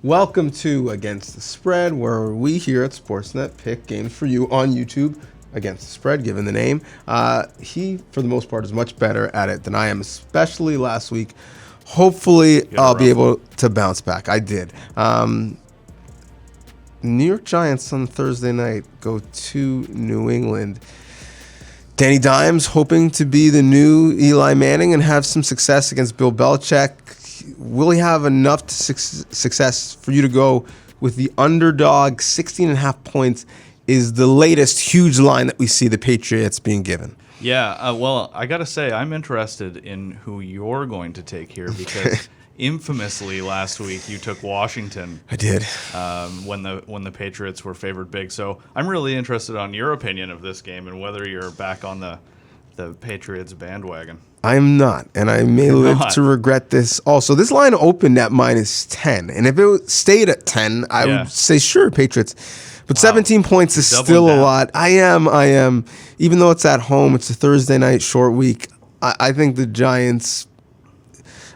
Welcome to Against the Spread, where we here at Sportsnet pick games for you on YouTube against the spread, given the name. He, for the most part, is much better at it than I am, especially last week. Hopefully, I'll be able to bounce back. I did. New York Giants on Thursday night go to New England. Danny Dimes hoping to be the new Eli Manning and have some success against Bill Belichick. Will he have enough success for you to go with the underdog? 16.5 points is the latest huge line that we see the Patriots being given. Yeah, well, I got to say, I'm interested in who you're going to take here because infamously last week you took Washington. I did. When the Patriots were favored big. So I'm really interested on your opinion of this game and whether you're back on the Patriots bandwagon. I am not, and I may live to regret this also. This line opened at -10, and if it stayed at 10, I would say sure, Patriots. But 17 points is still a lot. I am. Even though it's at home, it's a Thursday night short week, I think the Giants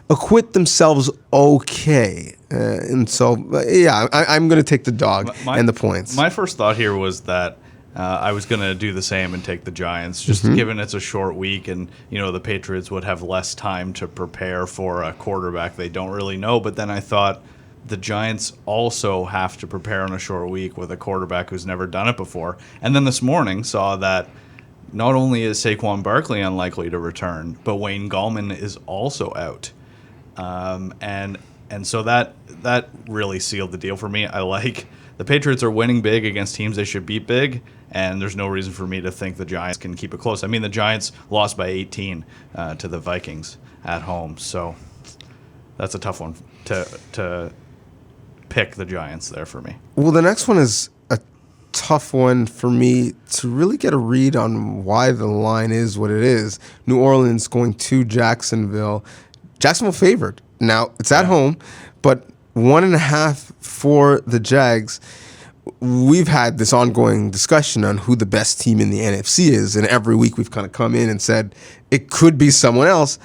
acquit themselves okay. And so, I'm going to take the dog and the points. My first thought here was that I was going to do the same and take the Giants, just given it's a short week and, the Patriots would have less time to prepare for a quarterback they don't really know. But then I thought the Giants also have to prepare on a short week with a quarterback who's never done it before. And then this morning saw that not only is Saquon Barkley unlikely to return, but Wayne Gallman is also out. And so that really sealed the deal for me. I like the Patriots are winning big against teams they should beat big, and there's no reason for me to think the Giants can keep it close. I mean, the Giants lost by 18 to the Vikings at home, so that's a tough one to pick the Giants there for me. Well, the next one is a tough one for me to really get a read on why the line is what it is. New Orleans going to Jacksonville. Jacksonville favored. Now, it's at home, but 1.5 for the Jags. We've had this ongoing discussion on who the best team in the NFC is, and every week we've kind of come in and said it could be someone else.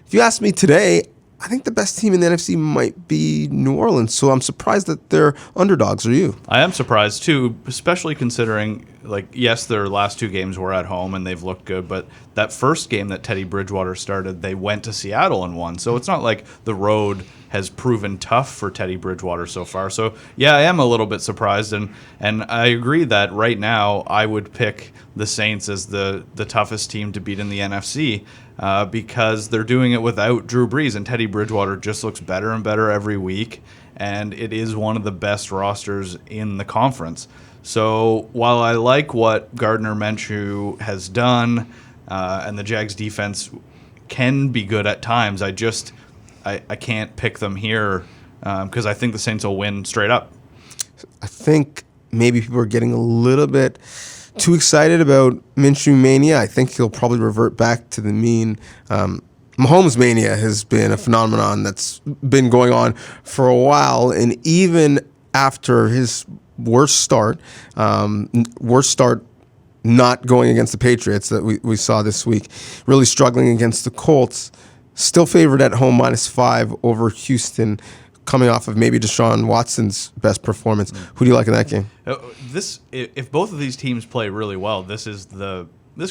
If you ask me today, I think the best team in the NFC might be New Orleans, so I'm surprised that they're underdogs. Are you? I am surprised, too, especially considering, yes, their last 2 games were at home and they've looked good, but that first game that Teddy Bridgewater started, they went to Seattle and won. So it's not like the road has proven tough for Teddy Bridgewater so far. So, yeah, I am a little bit surprised, and I agree that right now I would pick the Saints as the toughest team to beat in the NFC. Because they're doing it without Drew Brees, and Teddy Bridgewater just looks better and better every week, and it is one of the best rosters in the conference. So while I like what Gardner Minshew has done, and the Jags defense can be good at times, I can't pick them here because I think the Saints will win straight up. I think maybe people are getting a little bit too excited about Minshew mania. I think he'll probably revert back to the mean. Mahomes mania has been a phenomenon that's been going on for a while, and even after his worst start not going against the Patriots that we saw this week, really struggling against the Colts, still favored at home -5 over Houston, coming off of maybe Deshaun Watson's best performance. Who do you like in that game? If both of these teams play really well, this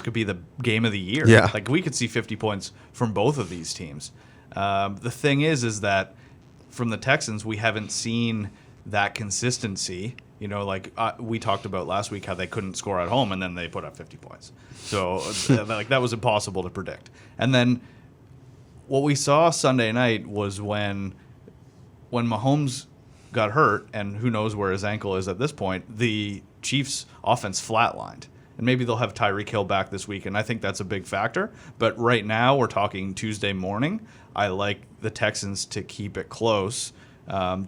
could be the game of the year. Yeah. We could see 50 points from both of these teams. The thing is that from the Texans, we haven't seen that consistency. We talked about last week how they couldn't score at home, and then they put up 50 points. So that was impossible to predict. And then what we saw Sunday night was when Mahomes got hurt, and who knows where his ankle is at this point, the Chiefs' offense flatlined. And maybe they'll have Tyreek Hill back this week, and I think that's a big factor. But right now, we're talking Tuesday morning. I like the Texans to keep it close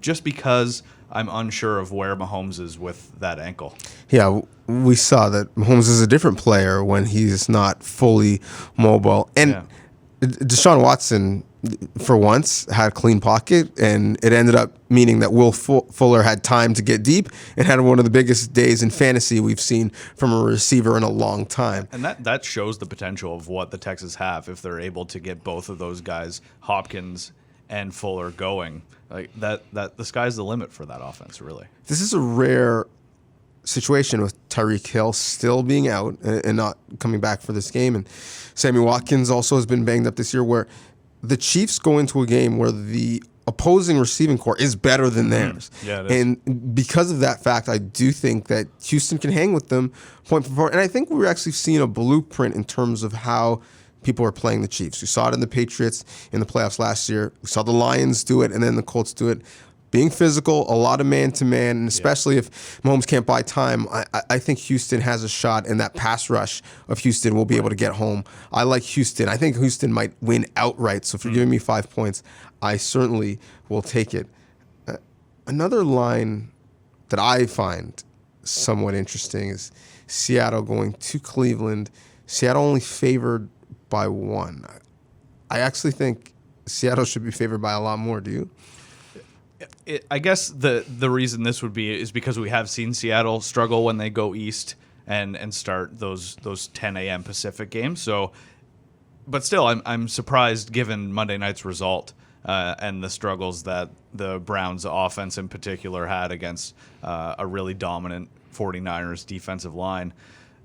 just because I'm unsure of where Mahomes is with that ankle. Yeah, we saw that Mahomes is a different player when he's not fully mobile. And Deshaun Watson, for once, had a clean pocket, and it ended up meaning that Will Fuller had time to get deep and had one of the biggest days in fantasy we've seen from a receiver in a long time. And that shows the potential of what the Texans have if they're able to get both of those guys, Hopkins and Fuller going, like that the sky's the limit for that offense, really. This is a rare situation with Tyreek Hill still being out and not coming back for this game, and Sammy Watkins also has been banged up this year, where the Chiefs go into a game where the opposing receiving core is better than theirs. Yeah, it is. And because of that fact, I do think that Houston can hang with them point for point. And I think we're actually seeing a blueprint in terms of how people are playing the Chiefs. We saw it in the Patriots in the playoffs last year. We saw the Lions do it, and then the Colts do it. Being physical, a lot of man-to-man, and especially if Mahomes can't buy time, I think Houston has a shot, and that pass rush of Houston will be able to get home. I like Houston. I think Houston might win outright, so if you're giving me 5 points, I certainly will take it. Another line that I find somewhat interesting is Seattle going to Cleveland. Seattle only favored by 1. I actually think Seattle should be favored by a lot more. Do you? I guess the reason this would be is because we have seen Seattle struggle when they go east and start those 10 a.m. Pacific games. So, but still, I'm surprised given Monday night's result and the struggles that the Browns offense in particular had against a really dominant 49ers defensive line.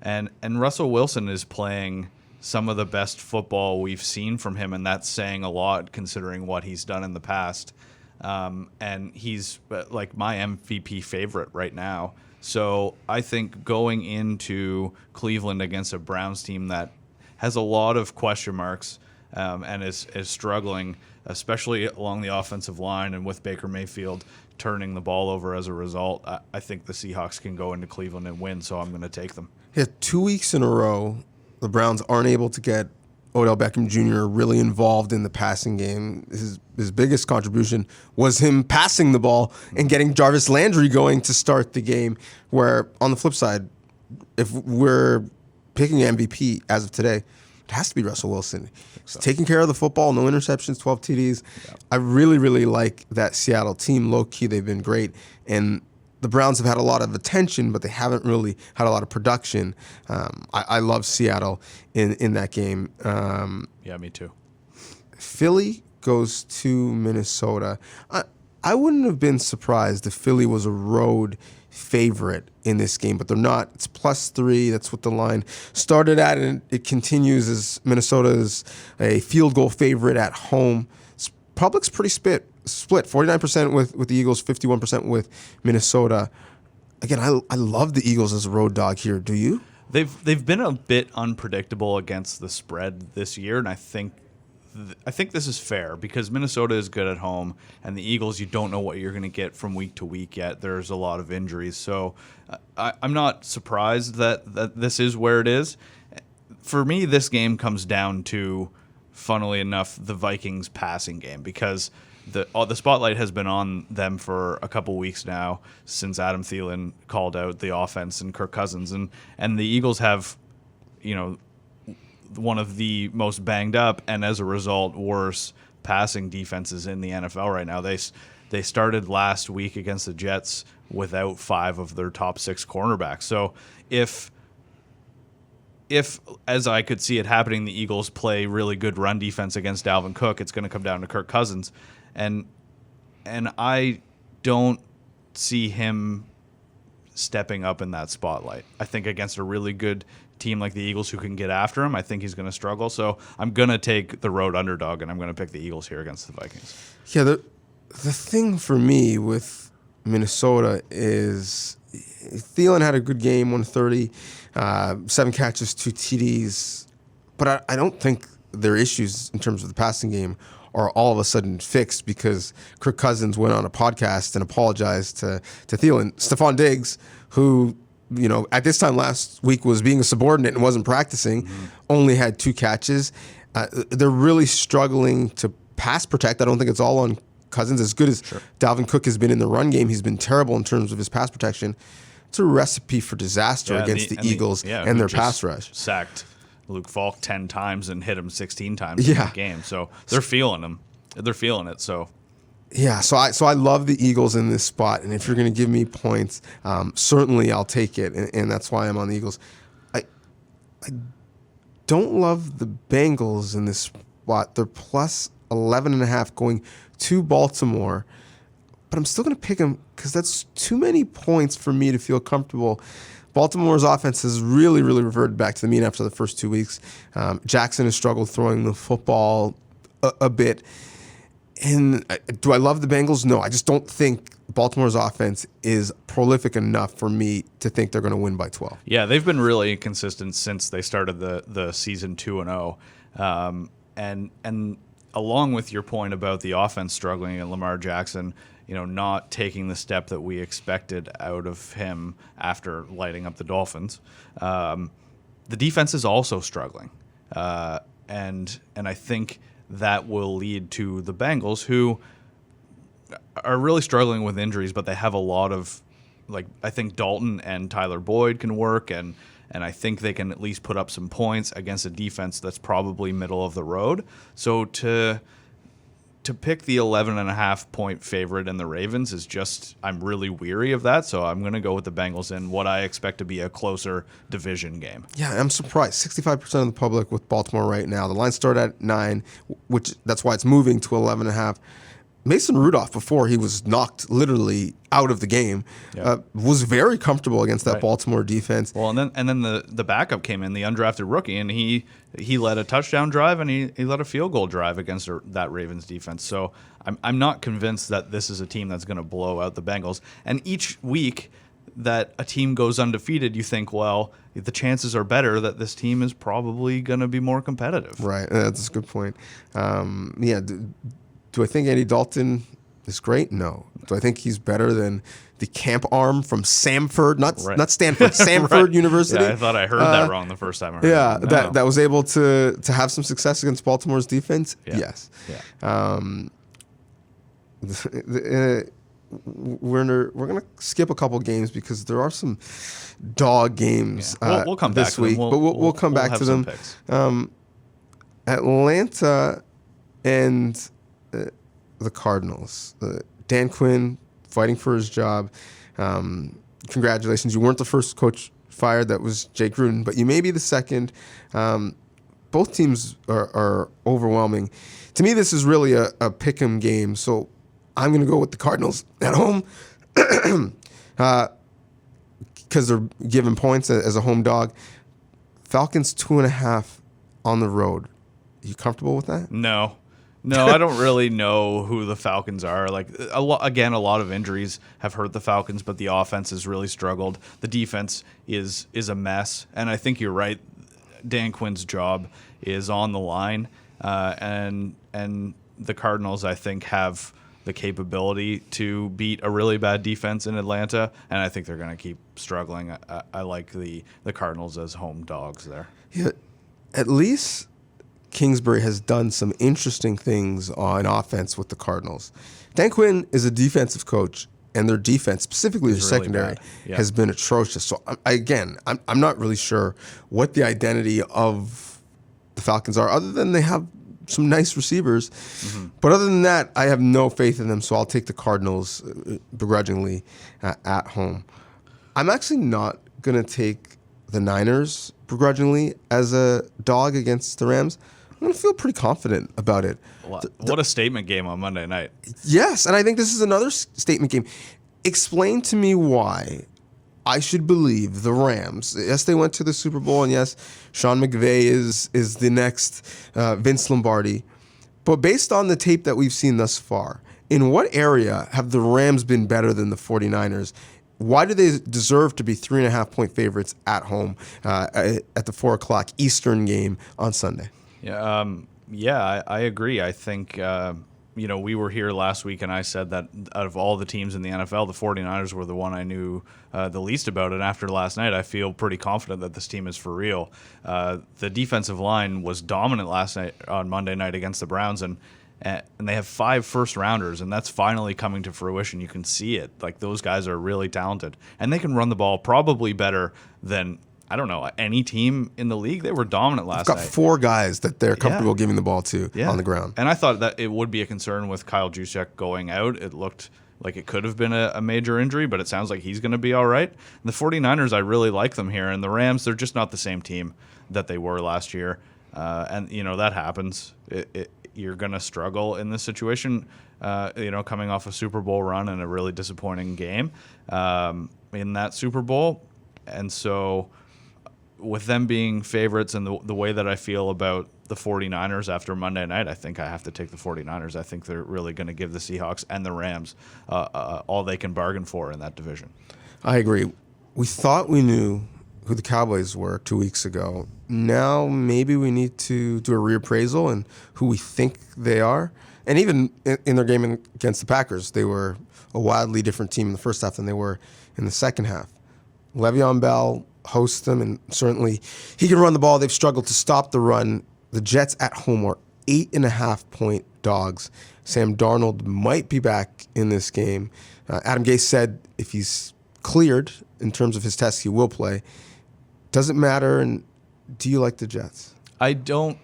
And Russell Wilson is playing some of the best football we've seen from him, and that's saying a lot considering what he's done in the past. And he's like my MVP favorite right now. So I think going into Cleveland against a Browns team that has a lot of question marks and is struggling, especially along the offensive line and with Baker Mayfield turning the ball over as a result, I think the Seahawks can go into Cleveland and win, so I'm going to take them. Yeah, 2 weeks in a row, the Browns aren't able to get Odell Beckham Jr. really involved in the passing game. His biggest contribution was him passing the ball and getting Jarvis Landry going to start the game, where on the flip side, if we're picking MVP as of today, it has to be Russell Wilson. He's taking care of the football, no interceptions, 12 TDs. Yeah. I really, really like that Seattle team. Low-key, they've been great. And the Browns have had a lot of attention, but they haven't really had a lot of production. I love Seattle in that game. Yeah, me too. Philly goes to Minnesota. I wouldn't have been surprised if Philly was a road favorite in this game, but they're not. It's +3. That's what the line started at, and it continues as Minnesota is a field goal favorite at home. Public's pretty split. 49% with the Eagles, 51% with Minnesota. Again, I love the Eagles as a road dog here. Do you? They've been a bit unpredictable against the spread this year, and I think this is fair because Minnesota is good at home, and the Eagles, you don't know what you're going to get from week to week yet. There's a lot of injuries, so I'm not surprised that this is where it is. For me, this game comes down to, funnily enough, the Vikings passing game, because the spotlight has been on them for a couple weeks now since Adam Thielen called out the offense and Kirk Cousins, and the Eagles have, one of the most banged up and as a result worse passing defenses in the NFL right now. They started last week against the Jets without 5 of their top 6 cornerbacks. So if as I could see it happening, the Eagles play really good run defense against Dalvin Cook, it's going to come down to Kirk Cousins. And I don't see him stepping up in that spotlight. I think against a really good team like the Eagles who can get after him, I think he's going to struggle. So I'm going to take the road underdog, and I'm going to pick the Eagles here against the Vikings. Yeah, the thing for me with Minnesota is Thielen had a good game, 130, 7 catches, 2 TDs. But I don't think their issues in terms of the passing game are all of a sudden fixed because Kirk Cousins went on a podcast and apologized to Thielen. Stephon Diggs, who, at this time last week was being a subordinate and wasn't practicing, only had 2 catches. They're really struggling to pass protect. I don't think it's all on Cousins. As good as Dalvin Cook has been in the run game, he's been terrible in terms of his pass protection. It's a recipe for disaster against the Eagles and their pass rush. Sacked Luke Falk 10 times and hit him 16 times in that game. So they're feeling him. They're feeling it. So yeah, so I love the Eagles in this spot, and if you're going to give me points, certainly I'll take it, and that's why I'm on the Eagles. I don't love the Bengals in this spot. They're 11.5 going to Baltimore. But I'm still going to pick them because that's too many points for me to feel comfortable. Baltimore's offense has really, really reverted back to the mean after the first 2 weeks. Jackson has struggled throwing the football a bit. And do I love the Bengals? No, I just don't think Baltimore's offense is prolific enough for me to think they're going to win by 12. Yeah, they've been really inconsistent since they started the season 2-0. And along with your point about the offense struggling and Lamar Jackson, not taking the step that we expected out of him after lighting up the Dolphins, the defense is also struggling. And I think that will lead to the Bengals, who are really struggling with injuries, but they have a lot of, I think Dalton and Tyler Boyd can work, and I think they can at least put up some points against a defense that's probably middle of the road. So to pick the 11.5 point favorite in the Ravens is just, I'm really weary of that. So I'm going to go with the Bengals in what I expect to be a closer division game. Yeah, I'm surprised. 65% of the public with Baltimore right now. The line started at 9, which that's why it's moving to 11.5. Mason Rudolph, before he was knocked literally out of the game, was very comfortable against that Baltimore defense. Well, and then the backup came in, the undrafted rookie, and he led a touchdown drive and he led a field goal drive against that Ravens defense. So I'm not convinced that this is a team that's going to blow out the Bengals. And each week that a team goes undefeated, you think, well, the chances are better that this team is probably going to be more competitive. Right, that's a good point. Do I think Andy Dalton is great? No. Do I think he's better than the camp arm from Samford, not Stanford, Samford University? Yeah, I thought I heard that wrong the first time I heard it. That was able to have some success against Baltimore's defense? Yeah. Yes. Yeah. We're going to skip a couple games because there are some dog games we'll come this back week, to them. but we'll come back to them. Atlanta and the Cardinals. Dan Quinn fighting for his job. Congratulations. You weren't the first coach fired. That was Jake Gruden, but you may be the second. Both teams are overwhelming. To me, this is really a pick'em game, so I'm going to go with the Cardinals at home because they're giving points as a home dog. Falcons 2.5 on the road. Are you comfortable with that? No, I don't really know who the Falcons are. A lot of injuries have hurt the Falcons, but the offense has really struggled. The defense is a mess, and I think you're right. Dan Quinn's job is on the line, and the Cardinals, I think, have the capability to beat a really bad defense in Atlanta, and I think they're going to keep struggling. I like the Cardinals as home dogs there. Yeah, at least Kingsbury has done some interesting things on offense with the Cardinals. Dan Quinn is a defensive coach, and their defense, specifically their secondary, has been atrocious. So I'm not really sure what the identity of the Falcons are, other than they have some nice receivers. Mm-hmm. But other than that, I have no faith in them, so I'll take the Cardinals begrudgingly at home. I'm actually not going to take the Niners begrudgingly as a dog against the Rams. I'm going to feel pretty confident about it. What a statement game on Monday night. Yes, and I think this is another statement game. Explain to me why I should believe the Rams. Yes, they went to the Super Bowl, and yes, Sean McVay is the next Vince Lombardi. But based on the tape that we've seen thus far, in what area have the Rams been better than the 49ers? Why do they deserve to be 3.5 point favorites at home at the 4 o'clock Eastern game on Sunday? Yeah, I agree. I think, we were here last week and I said that out of all the teams in the NFL, the 49ers were the one I knew the least about. And after last night, I feel pretty confident that this team is for real. The defensive line was dominant last night on Monday night against the Browns, and they have 5 first-rounders, and that's finally coming to fruition. You can see it. Those guys are really talented, and they can run the ball probably better than, I don't know, any team in the league. They were dominant last night. They've got 4 guys that they're comfortable giving the ball to on the ground. And I thought that it would be a concern with Kyle Juszczyk going out. It looked like it could have been a major injury, but it sounds like he's going to be all right. And the 49ers, I really like them here. And the Rams, they're just not the same team that they were last year. And, that happens. you're going to struggle in this situation, coming off a Super Bowl run and a really disappointing game in that Super Bowl. And so with them being favorites and the way that I feel about the 49ers after Monday night, I think I have to take the 49ers. I think they're really going to give the Seahawks and the Rams all they can bargain for in that division. I agree. We thought we knew who the Cowboys were 2 weeks ago. Now maybe we need to do a reappraisal and who we think they are. And even in their game against the Packers, they were a wildly different team in the first half than they were in the second half. Le'Veon Bell hosts them, and certainly he can run the ball. They've struggled to stop the run. The Jets at home are 8.5-point dogs. Sam Darnold might be back in this game. Adam Gase said if he's cleared in terms of his tests, he will play. Doesn't matter. And do you like the Jets? I don't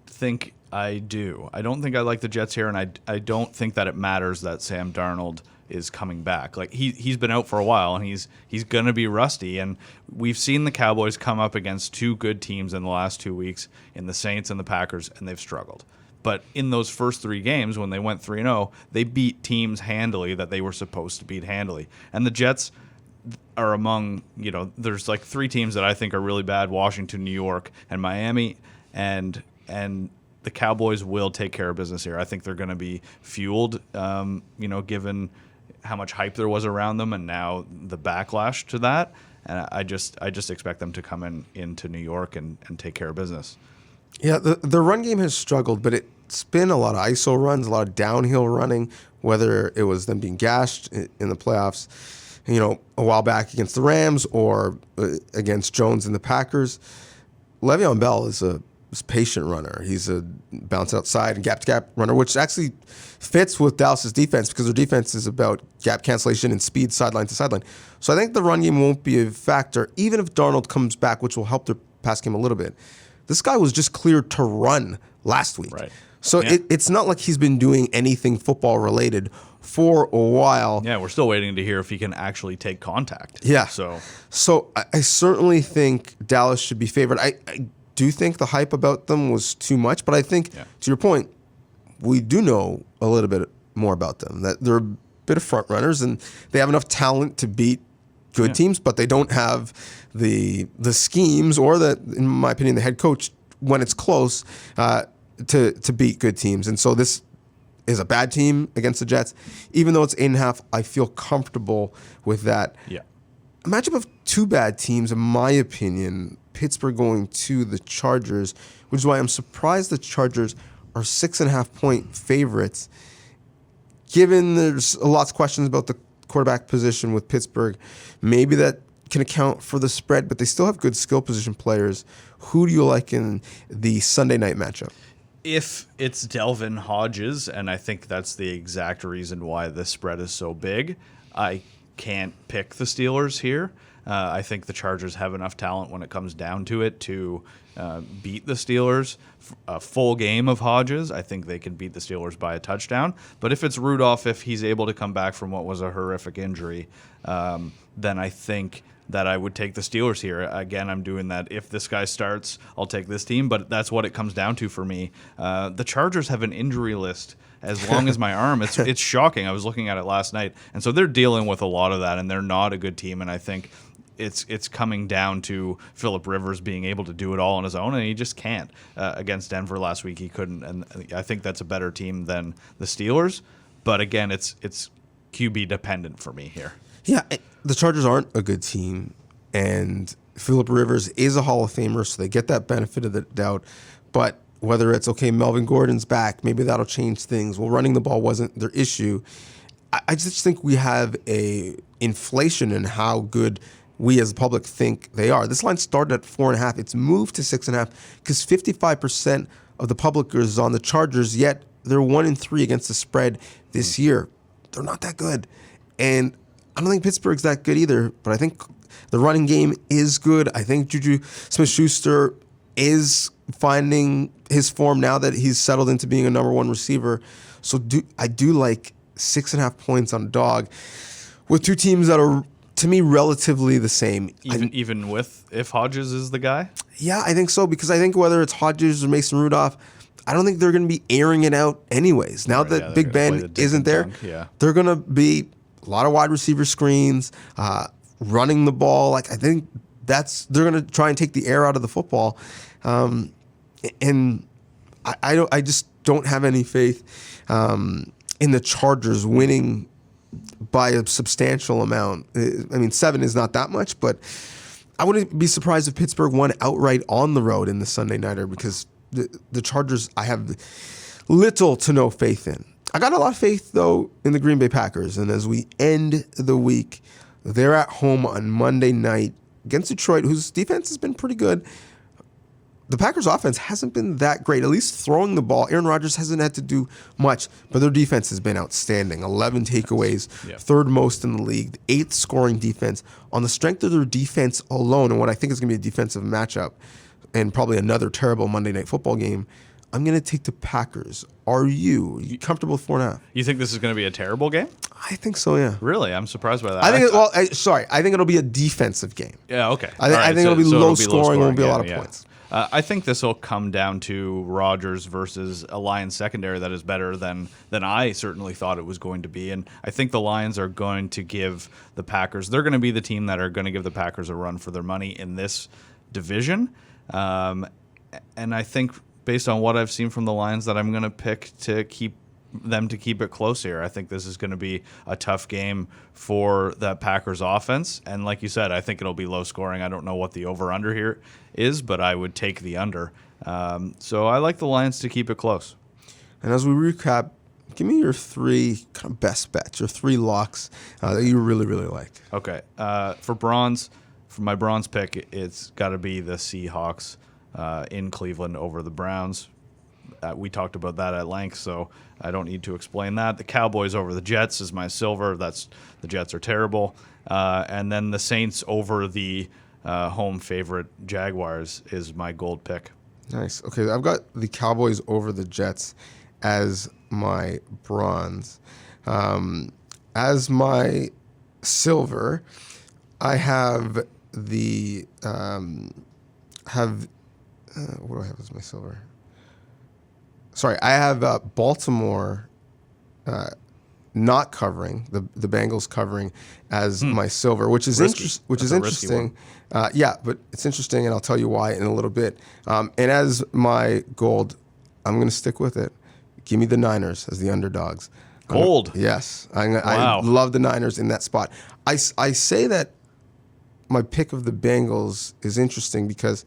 think I do. I don't think I like the Jets here, and I don't think that it matters that Sam Darnold is coming back. Like he's been out for a while, and he's going to be rusty. And we've seen the Cowboys come up against two good teams in the last 2 weeks, in the Saints and the Packers, and they've struggled. But in those first three games, when they went 3-0, they beat teams handily that they were supposed to beat handily. And the Jets are among, there's like three teams that I think are really bad: Washington, New York, and Miami. And the Cowboys will take care of business here. I think they're going to be fueled, given how much hype there was around them, and now the backlash to that. And I just expect them to come into New York and take care of business. Yeah, the run game has struggled, but it's been a lot of ISO runs, a lot of downhill running, whether it was them being gashed in the playoffs, a while back against the Rams or against Jones and the Packers. Le'Veon Bell is a patient runner. He's a bounce outside and gap-to-gap runner, which actually fits with Dallas's defense because their defense is about gap cancellation and speed sideline to sideline. So I think the run game won't be a factor, even if Darnold comes back, which will help their pass game a little bit. This guy was just cleared to run last week. Right. So it's not like he's been doing anything football-related for a while. Yeah, we're still waiting to hear if he can actually take contact. Yeah. So I certainly think Dallas should be favored. I do think the hype about them was too much, but I think, to your point, we do know a little bit more about them, that they're a bit of front runners and they have enough talent to beat good teams, but they don't have the schemes or in my opinion, the head coach when it's close to beat good teams. And so this is a bad team against the Jets. Even though it's 8.5, I feel comfortable with that. Yeah. A matchup of two bad teams, in my opinion. Pittsburgh going to the Chargers, which is why I'm surprised the Chargers are 6.5-point favorites. Given there's lots of questions about the quarterback position with Pittsburgh, maybe that can account for the spread, but they still have good skill position players. Who do you like in the Sunday night matchup? If it's Delvin Hodges, and I think that's the exact reason why the spread is so big, I can't pick the Steelers here. I think the Chargers have enough talent when it comes down to it to beat the Steelers. A full game of Hodges, I think they can beat the Steelers by a touchdown. But if it's Rudolph, if he's able to come back from what was a horrific injury, then I think that I would take the Steelers here. Again, I'm doing that. If this guy starts, I'll take this team, but that's what it comes down to for me. The Chargers have an injury list as long as my arm. It's shocking. I was looking at it last night. And so they're dealing with a lot of that, and they're not a good team. And I think it's coming down to Phillip Rivers being able to do it all on his own, and he just can't. Against Denver last week, he couldn't. And I think that's a better team than the Steelers. But again, it's QB dependent for me here. Yeah, the Chargers aren't a good team, and Phillip Rivers is a Hall of Famer, so they get that benefit of the doubt. But whether it's, Melvin Gordon's back, maybe that'll change things. Well, running the ball wasn't their issue. I just think we have a inflation in how good we as the public think they are. This line started at 4.5. It's moved to 6.5 because 55% of the public is on the Chargers, yet they're 1-3 against the spread this year. They're not that good. And I don't think Pittsburgh's that good either, but I think the running game is good. I think Juju Smith-Schuster is finding his form now that he's settled into being a number one receiver. So I do like 6.5 points on dog with two teams that are, to me, relatively the same. Even with if Hodges is the guy? Yeah, I think so, because I think whether it's Hodges or Mason Rudolph, I don't think they're going to be airing it out anyways. Now that Big Ben isn't there, they're going to be a lot of wide receiver screens, running the ball. Like I think they're going to try and take the air out of the football, and I just don't have any faith in the Chargers winning by a substantial amount. I mean, 7 is not that much, but I wouldn't be surprised if Pittsburgh won outright on the road in the Sunday Nighter because the Chargers I have little to no faith in. I got a lot of faith, though, in the Green Bay Packers. And as we end the week, they're at home on Monday night against Detroit, whose defense has been pretty good. The Packers' offense hasn't been that great, at least throwing the ball. Aaron Rodgers hasn't had to do much, but their defense has been outstanding. 11 takeaways, third most in the league, 8th scoring defense. On the strength of their defense alone, and what I think is going to be a defensive matchup, and probably another terrible Monday Night Football game, I'm going to take the Packers. Are you comfortable with 4.5? You think this is going to be a terrible game? I think so, yeah. Really? I'm surprised by that. I think it'll be a defensive game. Yeah, okay. I think it'll be low scoring. It won't be a lot of points. I think this will come down to Rodgers versus a Lions secondary that is better than I certainly thought it was going to be. And I think the Lions are going to give the Packers, they're going to be the team that are going to give the Packers a run for their money in this division. And I think based on what I've seen from the Lions that I'm going to pick to keep it close here. I think this is going to be a tough game for that Packers offense. And like you said, I think it'll be low scoring. I don't know what the over-under here is, but I would take the under. So I like the Lions to keep it close. And as we recap, give me your 3 kind of best bets, your 3 locks that you really, really like. Okay. For my bronze pick, it's got to be the Seahawks in Cleveland over the Browns. We talked about that at length, so I don't need to explain that. The Cowboys over the Jets is my silver. The Jets are terrible. And then the Saints over the home favorite Jaguars is my gold pick. Nice. Okay, I've got the Cowboys over the Jets as my bronze. As my silver, I have what do I have as my silver? Sorry, I have Baltimore not covering, the Bengals covering as my silver, which is interesting. But it's interesting, and I'll tell you why in a little bit. And as my gold, I'm going to stick with it. Give me the Niners as the underdogs. Gold. Yes. I love the Niners in that spot. I say that my pick of the Bengals is interesting because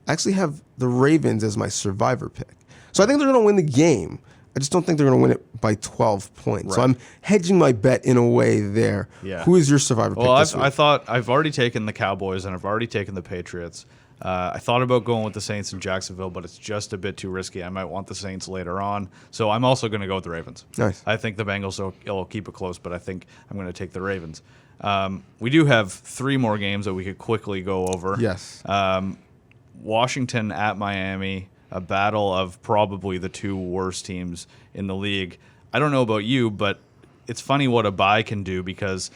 I actually have the Ravens as my survivor pick. So I think they're going to win the game. I just don't think they're going to win it by 12 points. Right. So I'm hedging my bet in a way there. Yeah. Who is your survivor pick this week? I thought I've already taken the Cowboys and I've already taken the Patriots. I thought about going with the Saints in Jacksonville, but it's just a bit too risky. I might want the Saints later on. So I'm also going to go with the Ravens. Nice. I think the Bengals will keep it close, but I think I'm going to take the Ravens. We do have 3 more games that we could quickly go over. Yes. Washington at Miami. A battle of probably the 2 worst teams in the league. I don't know about you, but it's funny what a bye can do because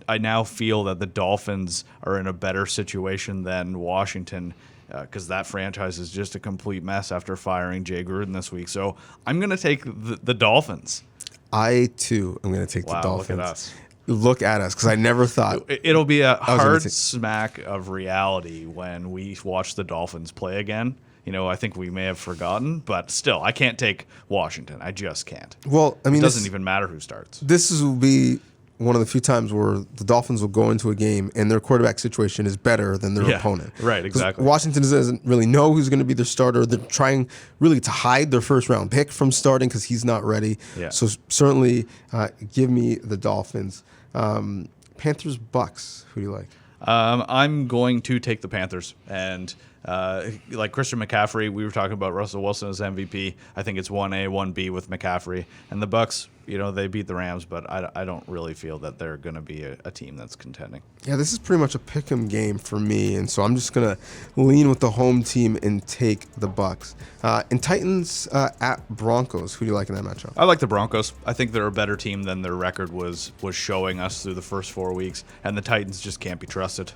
I now feel that the Dolphins are in a better situation than Washington because that franchise is just a complete mess after firing Jay Gruden this week. So I'm going to take the Dolphins. I, too, am going to take the Dolphins. Look at us, because I never thought. It'll be a hard smack of reality when we watch the Dolphins play again. I think we may have forgotten, but still, I can't take Washington. I just can't. Well, I mean, it doesn't even matter who starts. This will be one of the few times where the Dolphins will go into a game and their quarterback situation is better than their opponent. Right, exactly. Washington doesn't really know who's going to be their starter. They're trying really to hide their first-round pick from starting because he's not ready. Yeah. So certainly give me the Dolphins. Panthers, Bucks. Who do you like? I'm going to take the Panthers. And like Christian McCaffrey, we were talking about Russell Wilson as MVP. I think it's 1A, 1B with McCaffrey. And the Bucks, they beat the Rams, but I don't really feel that they're going to be a team that's contending. Yeah, this is pretty much a pick-em game for me, and so I'm just going to lean with the home team and take the Bucks. And Titans at Broncos, who do you like in that matchup? I like the Broncos. I think they're a better team than their record was showing us through the first 4 weeks, and the Titans just can't be trusted.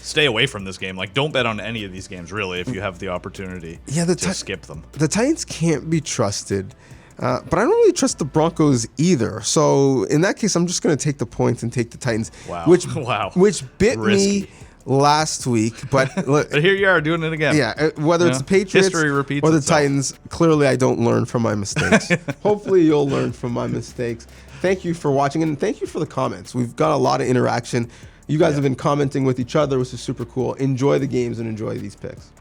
stay away from this game. Like, don't bet on any of these games, really, if you have the opportunity to skip them. The Titans can't be trusted. But I don't really trust the Broncos either. So in that case, I'm just going to take the points and take the Titans. Wow. Which bit Risky. me last week. But But here you are doing it again. yeah, whether it's the Patriots History repeats or the itself. Titans, clearly I don't learn from my mistakes. Hopefully you'll learn from my mistakes. Thank you for watching, and thank you for the comments. We've got a lot of interaction. You guys have been commenting with each other, which is super cool. Enjoy the games and enjoy these picks.